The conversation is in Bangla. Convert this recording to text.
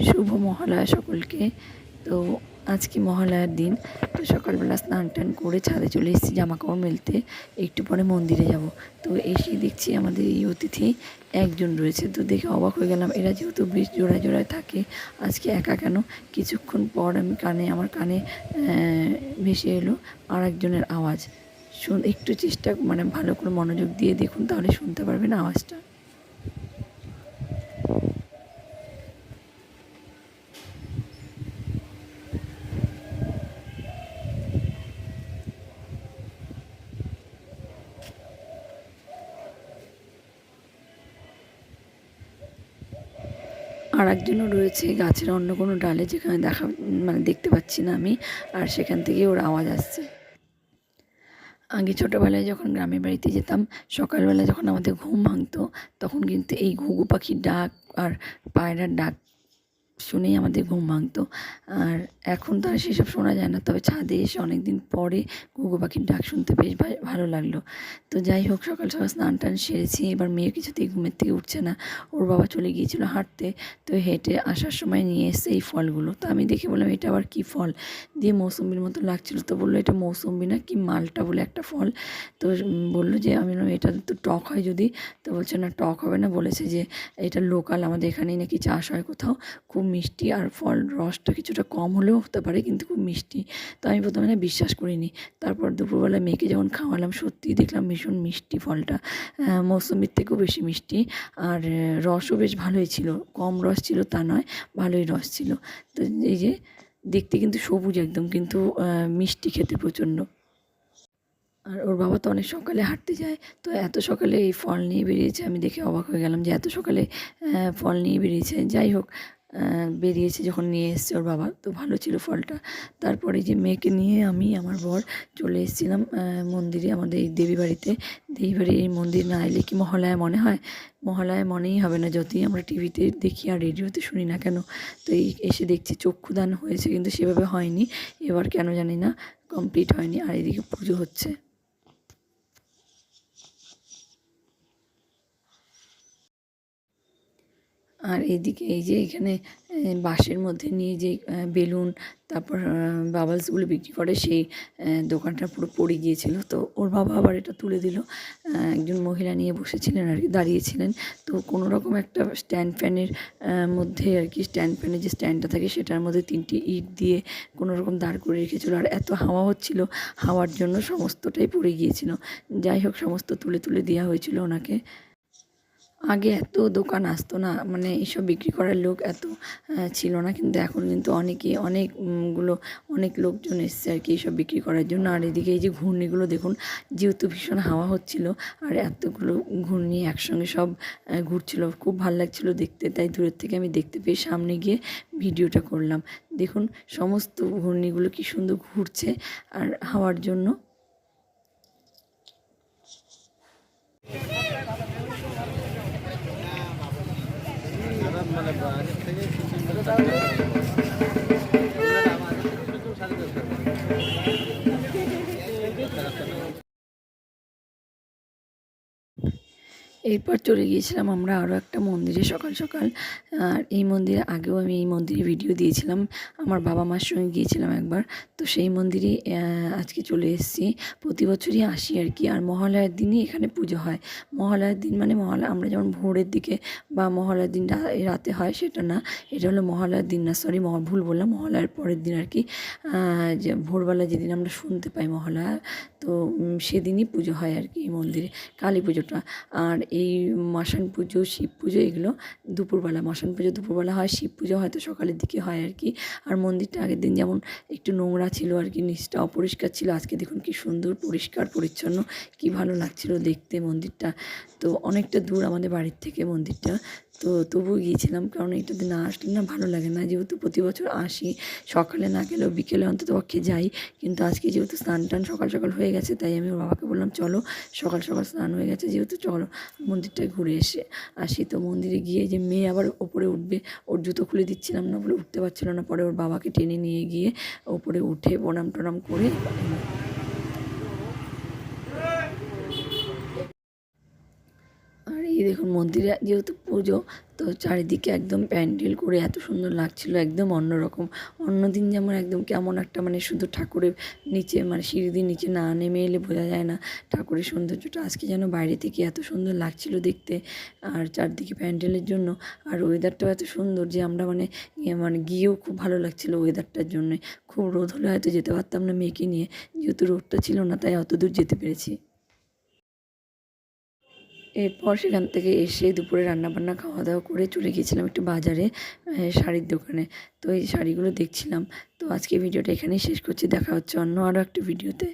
শুভ মহালয়া সকলকে। তো আজকে মহালয়ার দিন, তো সকালবেলা স্নান টান করে ছাদে চলে এসেছি জামা কাপড় মেলতে। একটু পরে মন্দিরে যাব। তো এসে দেখছি আমাদের এই অতিথি একজন রয়েছে। তো দেখে অবাক হয়ে গেলাম, এরা যেহেতু বেশ জোড়ায় জোড়ায় থাকে, আজকে একা কেন? কিছুক্ষণ পর আমার কানে ভেসে এলো আর একজনের আওয়াজ। একটু চেষ্টা ভালো করে মনোযোগ দিয়ে দেখুন, তাহলে শুনতে পারবেন আওয়াজটা। আর একজনও রয়েছে গাছের অন্য কোনো ডালে, যেখানে দেখতে পাচ্ছি না আমি, আর সেখান থেকে ওর আওয়াজ আসছে। আগে ছোটোবেলায় যখন গ্রামের বাড়িতে যেতাম, সকালবেলা যখন আমাদের ঘুম ভাঙতো, তখন কিন্তু এই ঘুঘু পাখির ডাক আর পায়রার ডাক শুনেই আমাদের ঘুম ভাঙতো। আর এখন তো আর সেসব শোনা যায় না, তবে ছাদে এসে অনেক দিন পরে ঘুঘু পাখির ডাক শুনতে বেশ ভালো লাগলো। তো যাই হোক, সকাল সকাল স্নান টান সেরেছি। এবার মেয়ে কিছুতেই ঘুমের থেকে উঠছে না। ওর বাবা চলে গিয়েছিল হাঁটতে, তো হেঁটে আসার সময় নিয়ে এসছে এই ফলগুলো। তো আমি দেখে বললাম, এটা আবার কী ফল? দিয়ে মৌসুম্বির মতো লাগছিলো। তো বললো এটা মৌসুম্বি না কি মালটা বলে একটা ফল। তো বললো যে, আমি বললাম এটা তো টক হয় যদি। তো বলছে না, টক হবে না, বলেছে যে এটা লোকাল, আমাদের এখানেই নাকি চাষ হয় কোথাও, খুব মিষ্টি, আর ফল রসটা কিছুটা কম হলেও হতে পারে, কিন্তু খুব মিষ্টি। তো আমি প্রথমে না বিশ্বাস করিনি। তারপর দুপুরবেলা মেয়েকে যখন খাওয়ালাম, সত্যিই দেখলাম ভীষণ মিষ্টি ফলটা, মৌসুমির থেকেও বেশি মিষ্টি। আর রসও বেশ ভালোই ছিল, কম রস ছিল তা নয়, ভালোই রস ছিল। তো এই যে দেখতে কিন্তু সবুজ একদম, কিন্তু মিষ্টি খেতে প্রচণ্ড। আর ওর বাবা তো অনেক সকালে হাঁটতে যায়, তো এত সকালে এই ফল নিয়ে বেরিয়েছে। আমি দেখে অবাক হয়ে গেলাম যে এত সকালে ফল নিয়ে বেরিয়েছে। যাই হোক, বেরিয়েছে যখন নিয়ে এসছে ওর বাবা, তো ভালো ছিল ফলটা। তারপরে যে মেয়েকে নিয়ে আমি আমার বর চলে এসেছিলাম মন্দিরে, আমাদের এই দেবী বাড়িতে। দেবী বাড়ির এই মন্দির না এলে কি মহালয়া মনে হয়? মহালয়া মনেই হবে না, যতই আমরা টিভিতে দেখি আর রেডিওতে শুনি না কেন। তো এই এসে দেখছি চক্ষুদান হয়েছে, কিন্তু সেভাবে হয়নি এবার, কেন জানি না কমপ্লিট হয়নি। আর এদিকে পুজো হচ্ছে। আর এদিকে এই যে এখানে বাঁশের মধ্যে নিয়ে যে বেলুন, তারপর বাবলসগুলো বিক্রি করে, সেই দোকানটা পুরো পড়ে গিয়েছিল। তো ওর বাবা আবার এটা তুলে দিল। একজন মহিলা নিয়ে বসেছিলেন আর কি, দাঁড়িয়েছিলেন। তো কোনো রকম একটা স্ট্যান্ড ফ্যানের মধ্যে আর কি, স্ট্যান্ড ফ্যানের যে স্ট্যান্ডটা থাকে সেটার মধ্যে 3টি ইট দিয়ে কোনো রকম দাঁড় করে রেখেছিলো। আর এত হাওয়া হচ্ছিল, হাওয়ার জন্য সমস্তটাই পড়ে গিয়েছিল। যাই হোক, সমস্ত তুলে তুলে দেওয়া হয়েছিল ওনাকে। আগে এত দোকান আসতো না, এইসব বিক্রি করার লোক এত ছিল না, কিন্তু এখন কিন্তু অনেকগুলো অনেক লোকজন এসছে আর কি এইসব বিক্রি করার জন্য। আর এদিকে এই যে ঘূর্ণিগুলো দেখুন, যেহেতু ভীষণ হাওয়া হচ্ছিল আর এতগুলো ঘূর্ণি একসঙ্গে সব ঘুরছিল, খুব ভালো লাগছিলো দেখতে। তাই দূরের থেকে আমি দেখতে পেয়ে সামনে গিয়ে ভিডিওটা করলাম। দেখুন সমস্ত ঘূর্ণিগুলো কি সুন্দর ঘুরছে আর হাওয়ার জন্য। এরপর চলে গিয়েছিলাম আমরা আরও একটা মন্দিরে সকাল সকাল। আর এই মন্দিরে আগেও আমি এই মন্দিরে ভিডিও দিয়েছিলাম, আমার বাবা মার সঙ্গে গিয়েছিলাম একবার। তো সেই মন্দিরে আজকে চলে এসেছি। প্রতি বছরই আসি আর কি। আর মহালয়ার দিনই এখানে পুজো হয়। মহালয়ার দিন মহালয়া আমরা যেমন ভোরের দিকে বা মহালয়ার দিন রাতে হয়, সেটা না, এটা হলো মহালয়ার দিন না, সরি ভুল বললাম, মহালয়ার পরের দিন আর কি। যে ভোরবেলা যেদিন আমরা শুনতে পাই মহালয়া, তো সেদিনই পুজো হয় আর কি এই মন্দিরে, কালী পুজোটা। আর এই মশান পুজো, শিব পুজো, এগুলো দুপুরবেলা, মশান পুজো দুপুরবেলা হয়, শিব পুজো হয়তো সকালের দিকে হয় আর কি। আর মন্দিরটা আগের দিন যেমন একটু নোংরা ছিল আর কি, নিচটা অপরিষ্কার ছিল, আজকে দেখুন কি সুন্দর পরিষ্কার পরিচ্ছন্ন, কি ভালো লাগছিল দেখতে মন্দিরটা। তো অনেকটা দূর আমাদের বাড়ির থেকে মন্দিরটা, তো তবুও গিয়েছিলাম, কারণ এটাতে না আসলে না ভালো লাগে না। যেহেতু প্রতি বছর আসি, সকালে না গেলেও বিকেলে অন্তত পক্ষে যাই, কিন্তু আজকে যেহেতু স্নান টান সকাল সকাল হয়ে গেছে, তাই আমি ওর বাবাকে বললাম চলো, সকাল সকাল স্নান হয়ে গেছে যেহেতু, চলো মন্দিরটায় ঘুরে আসি। তো মন্দিরে গিয়ে যে মেয়ে আবার ওপরে উঠবে, ওর জুতো খুলে দিচ্ছিলাম না বলে উঠতে পারছিল না, পরে ওর বাবাকে টেনে নিয়ে গিয়ে ওপরে উঠে প্রণাম টনাম করে। আর এই এই দেখুন মন্দিরে যেহেতু পুজো, তো চারিদিকে একদম প্যান্ডেল করে এত সুন্দর লাগছিল, একদম অন্যরকম। অন্যদিন যেমন একদম কেমন একটা মানে শুধু ঠাকুরের নিচে মানে সিঁড়ি দিয়ে নিচে না নেমে এলে বোঝা যায় না ঠাকুরের সৌন্দর্যটা। আজকে যেন বাইরে থেকে এত সুন্দর লাগছিল দেখতে, আর চারদিকে প্যান্ডেলের জন্য। আর ওয়েদারটাও এত সুন্দর যে আমরা মানে গিয়েও খুব ভালো লাগছিল ওয়েদারটার জন্যে। খুব রোদ হলে হয়তো যেতে পারতাম না মেয়েকে নিয়ে, যেহেতু রোদটা ছিল না তাই অত দূর যেতে পেরেছি। এরপর সেখান থেকে এসে দুপুরে রান্নাবান্না খাওয়া দাওয়া করে চলে গিয়েছিলাম একটু বাজারে, শাড়ির দোকানে। তো এই শাড়িগুলো দেখছিলাম। তো আজকে ভিডিওটা এখানেই শেষ করছি, দেখা হচ্ছে অন্য আরও একটা ভিডিওতে।